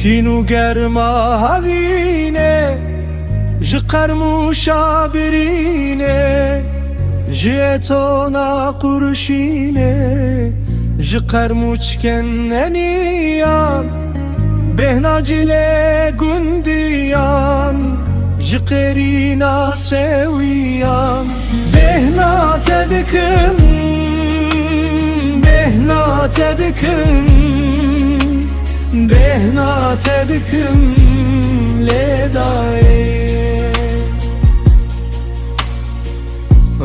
تینو گرما هوینه ji qermuşa birine ji etona kurşine ji qermuçken eniyan behnacile gundiyan ji qerina seviyan behnat edikim behnat edikim behnat edikim ledaye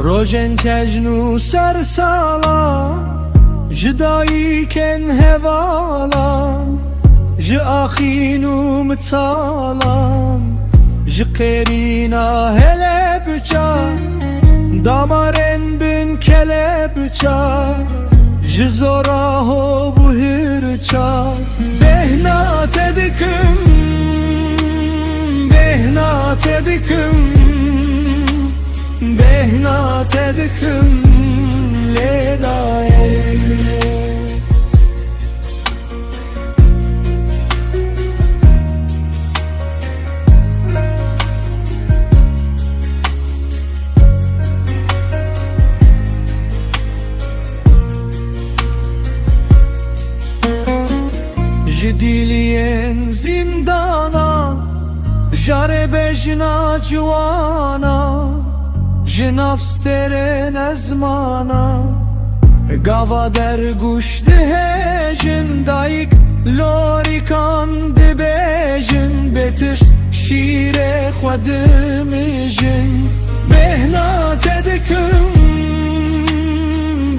Rojen çejnu sersalan ji dayîken hevalan ji axînû mitalan ji qêrîna helepça damarên bin kelepça ji zora hob hirça behnat edikim behnat edikim behnat edikim ledaye ji diliyên zindana jare bejna ciwana ji navsterên ezmana gava derguş dihêjin dayîk lorîkan dibêjin bêtir şîrê xwe dimîjin behnat edikim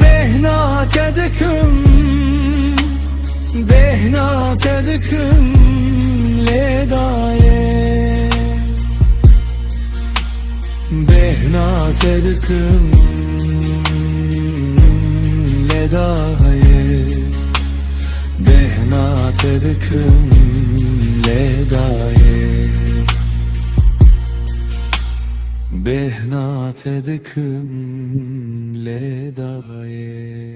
behnat edikim behnat edikim ledaye behnat edikim ledaye behnat edikim ledaye behnat edikim ledaye